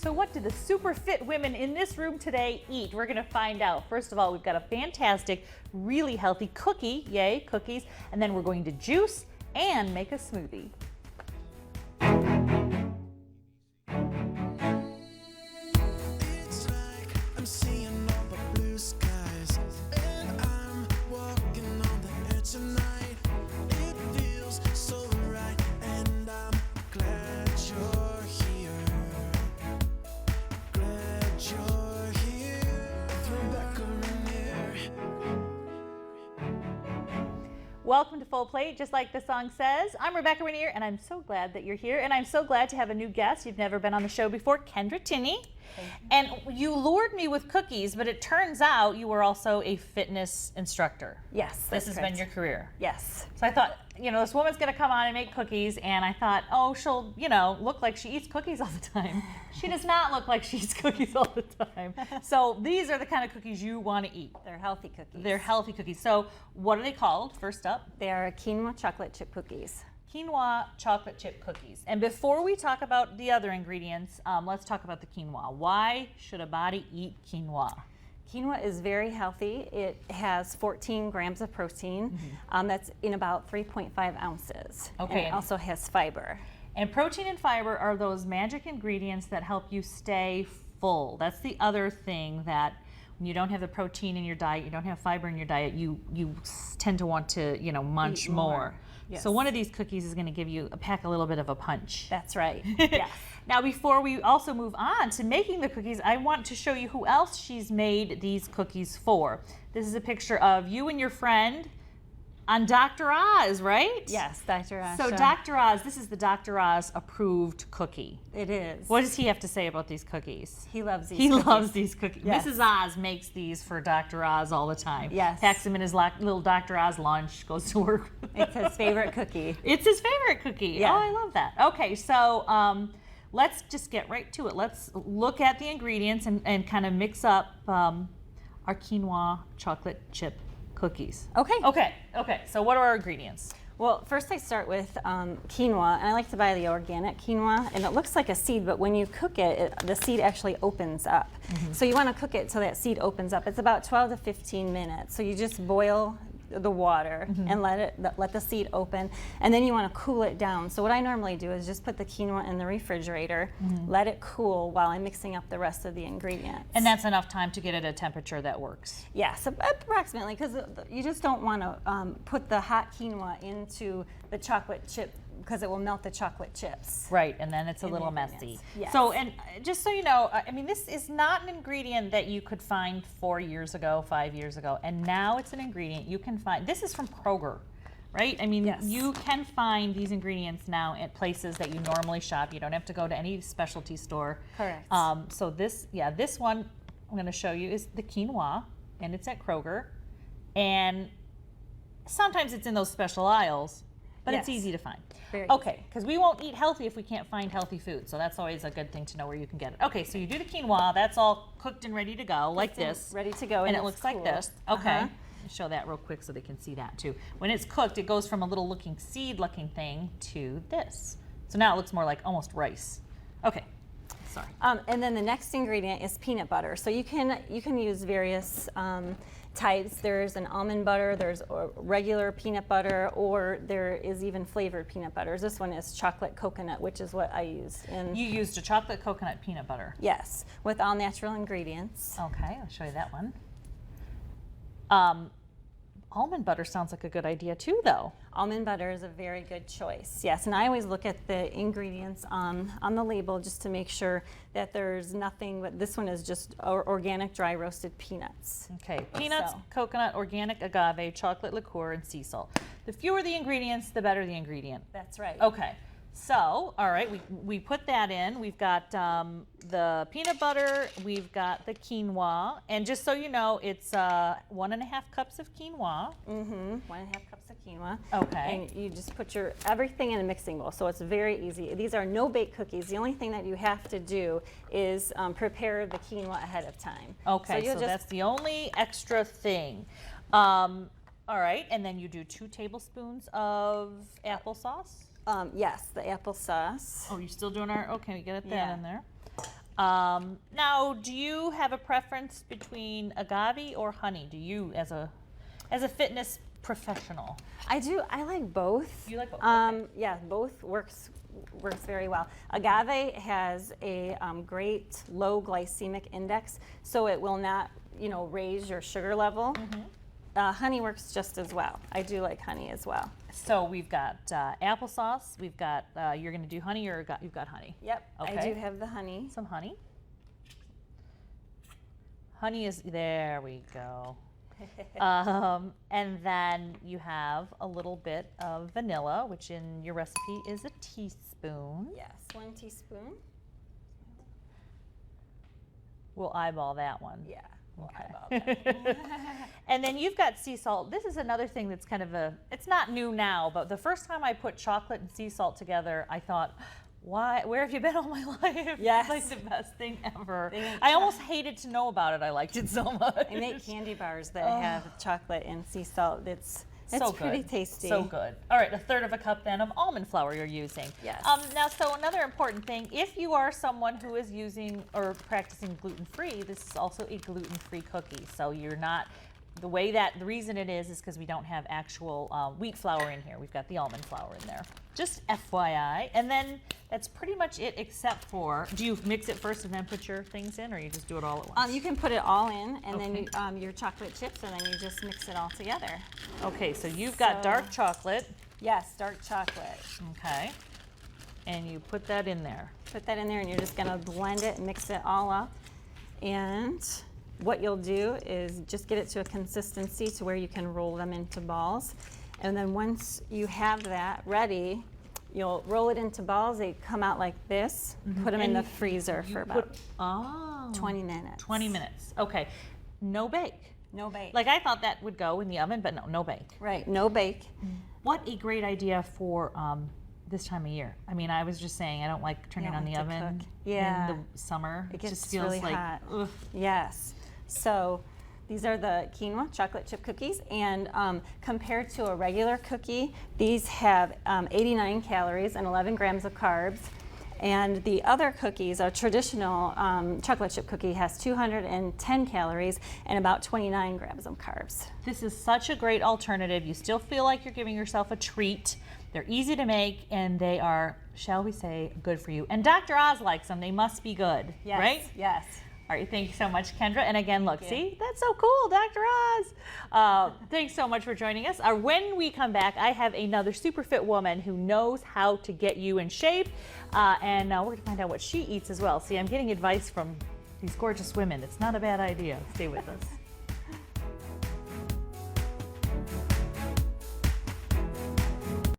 So what do the super fit women in this room today eat? We're gonna find out. First of all, we've got a fantastic, really healthy cookie, yay, cookies, and then we're going to juice and make a smoothie. It's like I'm seeing all the blue skies, and I'm walking on the edge tonight. It feels so right, and I'm glad you're here. Glad you're here. Rebecca Rainier. Welcome to Full Plate, just like the song says. I'm Rebecca Rainier, and I'm so glad that you're here, and I'm so glad to have a new guest. You've never been on the show before, Kendra Tinney. And you lured me with cookies, but it turns out you were also a fitness instructor. Yes, This has been your career. Yes. So I thought, you know, this woman's gonna come on and make cookies, and I thought, oh, she'll, you know, look like she eats cookies all the time. She does not look like she eats cookies all the time. So these are the kind of cookies you want to eat. They're healthy cookies. They're healthy cookies. So what are they called, first up? They are quinoa chocolate chip cookies. Quinoa chocolate chip cookies. And before we talk about the other ingredients, let's talk about the quinoa. Why should a body eat quinoa? Quinoa is very healthy. It has 14 grams of protein. That's in about 3.5 ounces. Okay. And it also has fiber. And protein and fiber are those magic ingredients that help you stay full. That's the other thing, that when you don't have the protein in your diet, you don't have fiber in your diet, you tend to want to, you know, munch Eat more. So Yes. one of these cookies is going to give you a little bit of a punch. That's right. Yes. Now, before we also move on to making the cookies, I want to show you who else she's made these cookies for. This is a picture of you and your friend on Dr. Oz, right? Yes, Dr. Asha. So Dr. Oz, this is the Dr. Oz approved cookie. It is. What does he have to say about these cookies? He loves these He cookies. loves these cookies. Yes. Mrs. Oz makes these for Dr. Oz all the time. Yes. Packs them in his little Dr. Oz lunch, goes to work. It's his favorite cookie. It's his favorite cookie. Yeah. Oh, I love that. Okay, so let's just get right to it. Let's look at the ingredients and kind of mix up our quinoa chocolate chip cookies. Okay. Okay. So what are our ingredients? Well, first I start with quinoa, and I like to buy the organic quinoa, and it looks like a seed, but when you cook it, the seed actually opens up. So you want to cook it so that seed opens up. It's about 12 to 15 minutes. So you just boil the water and let the seed open, and then you want to cool it down. So what I normally do is just put the quinoa in the refrigerator, let it cool while I'm mixing up the rest of the ingredients. And that's enough time to get it at a temperature that works. Yes, approximately, because you just don't want to put the hot quinoa into the chocolate chip, because it will melt the chocolate chips. Right, and then it's a In the little messy. ingredients. Yes. So, and just so you know, I mean, this is not an ingredient that you could find 4 years ago, 5 years ago, and now it's an ingredient you can find. This is from Kroger, right? I mean, Yes. you can find these ingredients now at places that you normally shop. You don't have to go to any specialty store. Correct. So this one I'm going to show you is the quinoa, and it's at Kroger, and sometimes it's in those special aisles, but it's Yes. easy to find. Very Okay, because we won't eat healthy if we can't find healthy food. So that's always a good thing to know where you can get it. Okay, so you do the quinoa. That's all cooked and ready to go, like It's in- this. ready to go, And and it it's looks like cool. this. Okay. Uh-huh. Show that real quick so they can see that too. When it's cooked, it goes from a little looking seed looking thing to this. So now it looks more like almost rice. Okay, sorry. And then the next ingredient is peanut butter. So you can use various types. There's an almond butter, there's regular peanut butter, or there is even flavored peanut butters. This one is chocolate coconut, which is what I use. You used a chocolate coconut peanut butter. Yes, with all natural ingredients. Okay, I'll show you that one. Almond butter sounds like a good idea too, though. Almond butter is a very good choice. Yes, and I always look at the ingredients on the label just to make sure that there's nothing, but this one is just organic dry roasted peanuts. Okay, peanuts, So- coconut, organic agave, chocolate liqueur, and sea salt. The fewer the ingredients, the better the ingredient. That's right. Okay, so, all right, we put that in. We've got the peanut butter, we've got the quinoa, and just so you know, it's 1.5 cups of quinoa. 1.5 cups of quinoa. Okay. And you just put everything in a mixing bowl, so it's very easy. These are no-bake cookies. The only thing that you have to do is prepare the quinoa ahead of time. Okay, you'll so just- that's the only extra thing. All right, and then you do 2 tablespoons of applesauce. Yes, the applesauce. Oh, you're still doing our, okay, we get that Yeah. in there. Now, do you have a preference between agave or honey? Do you, as a fitness professional? I do. I like both. You like both? Okay. Yeah, both works very well. Agave has a great low glycemic index, so it will not, raise your sugar level. Honey works just as well. I do like honey as well. So we've got applesauce. We've got, you're going to do honey, or you've got honey? Yep, Okay. I do have the honey. Some honey. Honey is, there we go. And then you have a little bit of vanilla, which in your recipe is a teaspoon. Yes, 1 teaspoon. We'll eyeball that one. Yeah. we'll Okay. eyeball that. And then you've got sea salt. This is another thing that's kind of it's not new now, but the first time I put chocolate and sea salt together, I thought, where have you been all my life? Yes. It's like the best thing ever. They make I almost hated to know about it. I liked it so much. I make candy bars that have chocolate and sea salt. It's so pretty good. tasty. So good. All right, 1/3 cup then of almond flour you're using. Yes. Now, so another important thing, if you are someone who is using or practicing gluten-free, this is also a gluten-free cookie. So you're not, the reason it is because we don't have actual wheat flour in here. We've got the almond flour in there. Just FYI. And then that's pretty much it, except for, do you mix it first and then put your things in, or you just do it all at once? You can put it all in, and Okay. then your chocolate chips, and then you just mix it all together. Okay, so you've got dark chocolate. Yes, dark chocolate. Okay. And you put that in there. Put that in there, and you're just gonna blend it, mix it all up. And what you'll do is just get it to a consistency to where you can roll them into balls. And then once you have that ready, you'll roll it into balls. They come out like this. Put them in the freezer for about 20 minutes. 20 minutes. Okay. No bake. No bake. Like I thought that would go in the oven, but no bake. Right, no bake. What a great idea for this time of year. I mean, I was just saying I don't like turning You on don't the like to oven cook. Yeah. in the summer. It gets just feels really like, hot. ugh. Yes. So these are the quinoa chocolate chip cookies, and compared to a regular cookie, these have 89 calories and 11 grams of carbs. And the other cookies, our traditional chocolate chip cookie, has 210 calories and about 29 grams of carbs. This is such a great alternative. You still feel like you're giving yourself a treat. They're easy to make, and they are, shall we say, good for you. And Dr. Oz likes them. They must be good, Yes, right? Yes. All right, thank you so much, Kendra. And again, look, you. see, that's so cool, Dr. Oz. Thanks so much for joining us. When we come back, I have another super fit woman who knows how to get you in shape, and we're going to find out what she eats as well. See, I'm getting advice from these gorgeous women. It's not a bad idea. Stay with us.